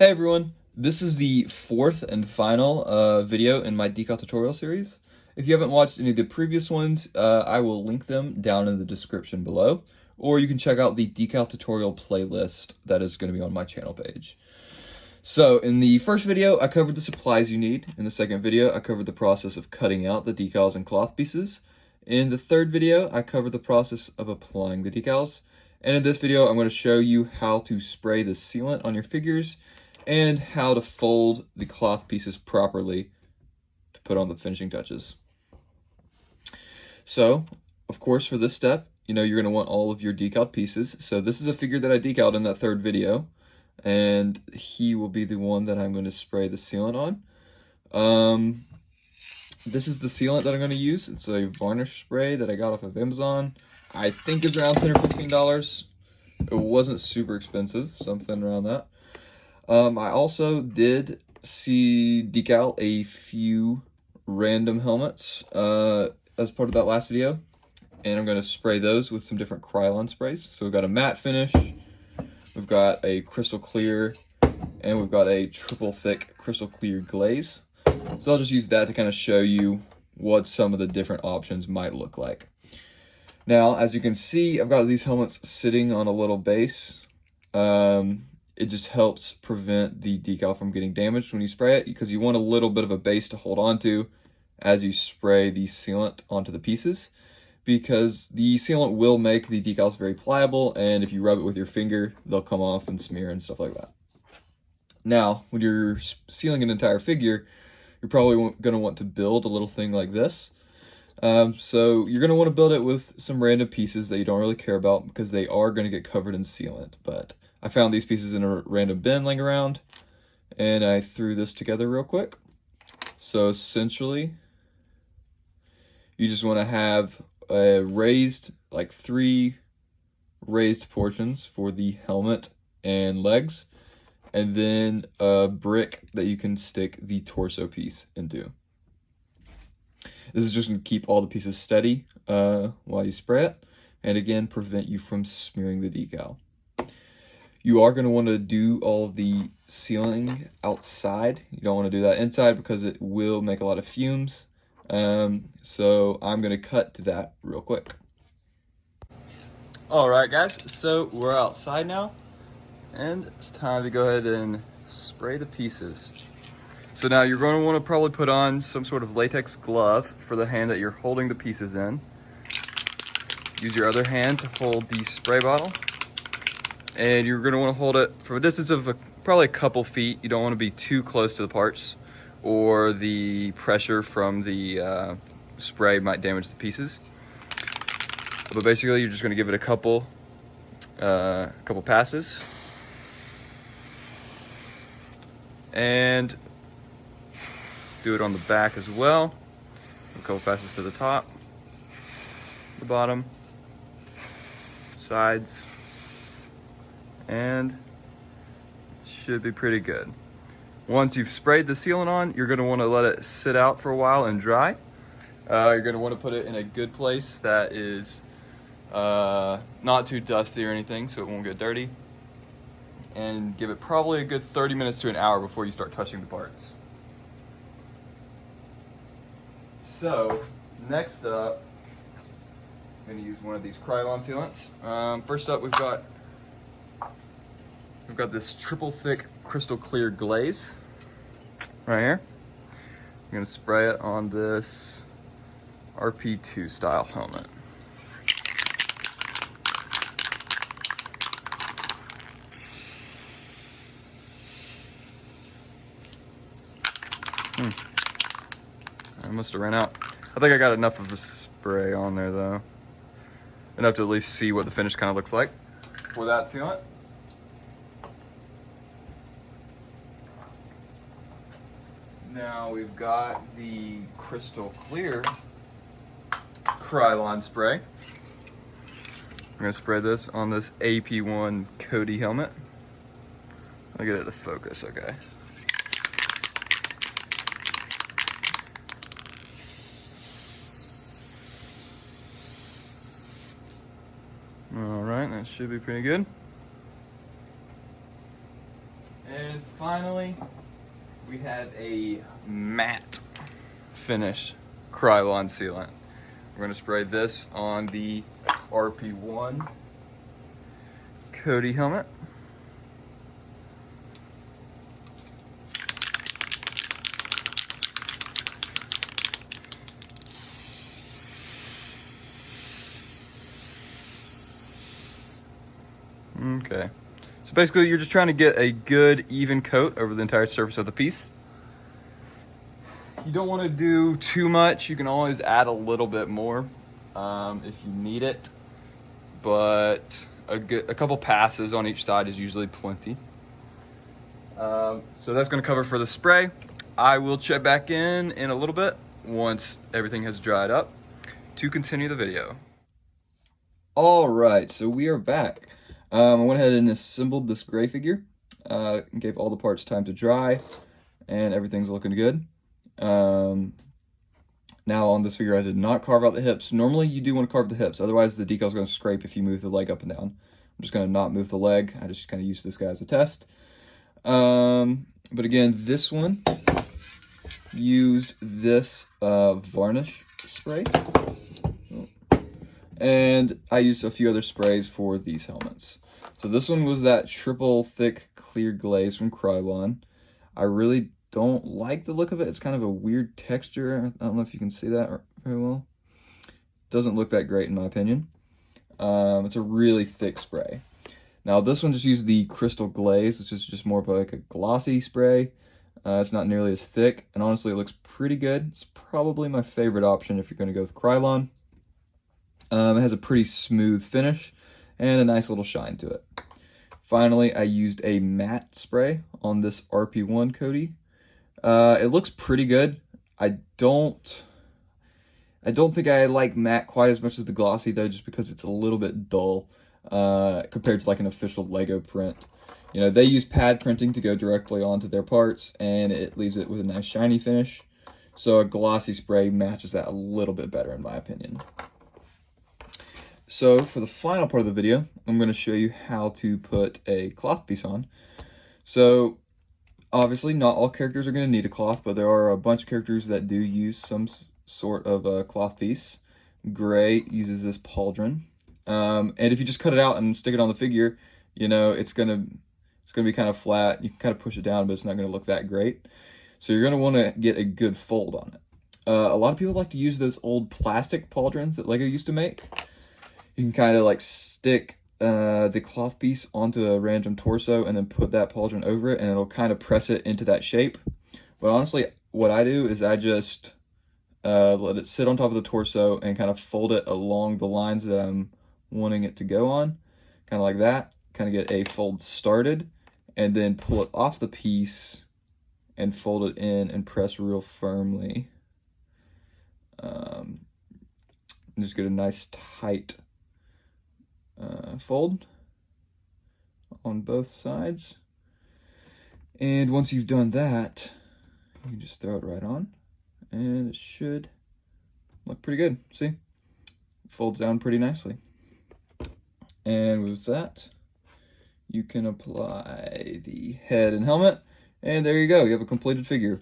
Hey everyone, this is the fourth and final video in my decal tutorial series. If you haven't watched any of the previous ones, I will link them down in the description below, or you can check out the decal tutorial playlist that is going to be on my channel page. So in the first video, I covered the supplies you need. In the second video, I covered the process of cutting out the decals and cloth pieces. In the third video, I covered the process of applying the decals. And in this video, I'm going to show you how to spray the sealant on your figures and how to fold the cloth pieces properly to put on the finishing touches. So, of course, for this step, you're going to want all of your decaled pieces. So this is a figure that I decaled in that third video, and he will be the one that I'm going to spray the sealant on. This is the sealant that I'm going to use. It's a varnish spray that I got off of Amazon. I think it's around $10 or $15. It wasn't super expensive, something around that. I also did see decal a few random helmets as part of that last video, and I'm going to spray those with some different Krylon sprays. So we've got a matte finish, we've got a crystal clear, and we've got a triple thick crystal clear glaze. So I'll just use that to kind of show you what some of the different options might look like. Now, as you can see, I've got these helmets sitting on a little base. It just helps prevent the decal from getting damaged when you spray it, because you want a little bit of a base to hold on to as you spray the sealant onto the pieces, because the sealant will make the decals very pliable, and if you rub it with your finger, they'll come off and smear and stuff like that. Now, when you're sealing an entire figure, you're probably going to want to build a little thing like this. So you're going to want to build it with some random pieces that you don't really care about, because they are going to get covered in sealant. But I found these pieces in a random bin laying around, and I threw this together real quick. So essentially, you just want to have a raised, like 3 raised portions for the helmet and legs, and then a brick that you can stick the torso piece into. This is just going to keep all the pieces steady while you spray it, and again, prevent you from smearing the decal. You are going to want to do all the sealing outside. You don't want to do that inside because it will make a lot of fumes. So I'm going to cut to that real quick. Alright guys, so we're outside now, and it's time to go ahead and spray the pieces. So now you're going to want to probably put on some sort of latex glove for the hand that you're holding the pieces in. Use your other hand to hold the spray bottle. And you're going to want to hold it from a distance of probably a couple feet. You don't want to be too close to the parts, or the pressure from the spray might damage the pieces. But basically, you're just going to give it a couple passes. And do it on the back as well. A couple passes to the top, the bottom, sides, and it should be pretty good. Once you've sprayed the sealant on, you're going to want to let it sit out for a while and dry. You're going to want to put it in a good place that is not too dusty or anything, so it won't get dirty. And give it probably a good 30 minutes to an hour before you start touching the parts. So, next up, I'm going to use one of these Krylon sealants. First up, we've got this triple thick crystal clear glaze right here. I'm going to spray it on this RP2 style helmet. I must have ran out. I think I got enough of the spray on there though. Enough to at least see what the finish kind of looks like for that sealant. Now we've got the crystal clear Krylon spray. I'm going to spray this on this AP1 Cody helmet. I'll get it to focus, okay. Alright, that should be pretty good. And finally, we have a matte finish Krylon sealant. We're going to spray this on the RP1 Cody helmet. Okay, so basically you're just trying to get a good even coat over the entire surface of the piece. You don't want to do too much. You can always add a little bit more if you need it, but a couple passes on each side is usually plenty. So that's going to cover for the spray. I will check back in a little bit once everything has dried up to continue the video. All right, so we are back. I went ahead and assembled this gray figure, gave all the parts time to dry, and everything's looking good. Now on this figure, I did not carve out the hips. Normally you do want to carve the hips, otherwise the decal is going to scrape if you move the leg up and down. I'm just going to not move the leg. I just kind of used this guy as a test. But again, this one used this varnish spray. And I used a few other sprays for these helmets. So this one was that triple thick clear glaze from Krylon. I really don't like the look of it. It's kind of a weird texture. I don't know if you can see that very well. Doesn't look that great in my opinion. It's a really thick spray. Now this one just used the crystal glaze, which is just more of like a glossy spray. It's not nearly as thick, and honestly it looks pretty good. It's probably my favorite option if you're going to go with Krylon. It has a pretty smooth finish and a nice little shine to it. Finally, I used a matte spray on this RP1 Cody. It looks pretty good. I don't think I like matte quite as much as the glossy though, just because it's a little bit dull compared to like an official Lego print. You know, they use pad printing to go directly onto their parts, and it leaves it with a nice shiny finish. So a glossy spray matches that a little bit better in my opinion. So for the final part of the video, I'm going to show you how to put a cloth piece on. So obviously not all characters are going to need a cloth, but there are a bunch of characters that do use some sort of a cloth piece. Gray uses this pauldron. And if you just cut it out and stick it on the figure, you know, it's gonna be kind of flat. You can kind of push it down, but it's not going to look that great. So you're going to want to get a good fold on it. A lot of people like to use those old plastic pauldrons that Lego used to make. You can kind of like stick the cloth piece onto a random torso and then put that pauldron over it, and it'll kind of press it into that shape. But honestly, what I do is I just let it sit on top of the torso and kind of fold it along the lines that I'm wanting it to go on, kind of like that. Kind of get a fold started, and then pull it off the piece and fold it in and press real firmly. And just get a nice tight fold on both sides. And once you've done that, you can just throw it right on, and it should look pretty good. See? Folds down pretty nicely. And with that, you can apply the head and helmet, and there you go. You have a completed figure.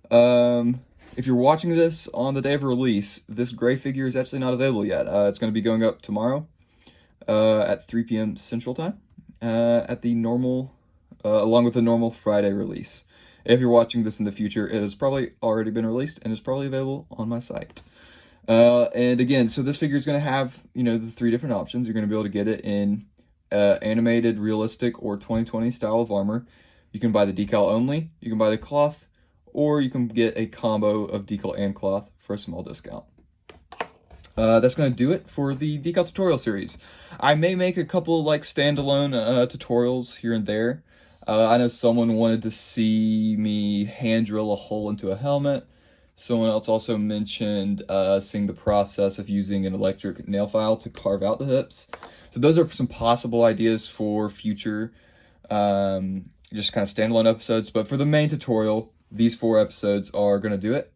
If you're watching this on the day of release, this gray figure is actually not available yet. It's going to be going up tomorrow at 3 p.m. Central Time at the normal, along with the normal Friday release. If you're watching this in the future, it has probably already been released and is probably available on my site. And again, so this figure is going to have, you know, the 3 different options. You're going to be able to get it in animated, realistic, or 2020 style of armor. You can buy the decal only, you can buy the cloth, or you can get a combo of decal and cloth for a small discount. That's going to do it for the decal tutorial series. I may make a couple like standalone tutorials here and there. I know someone wanted to see me hand drill a hole into a helmet. Someone else also mentioned seeing the process of using an electric nail file to carve out the hips. So those are some possible ideas for future just kind of standalone episodes. But for the main tutorial, these 4 episodes are going to do it.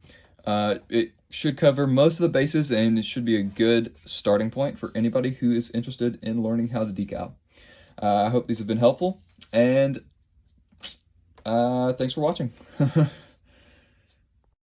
It should cover most of the bases, and it should be a good starting point for anybody who is interested in learning how to decal. I hope these have been helpful, and Thanks for watching.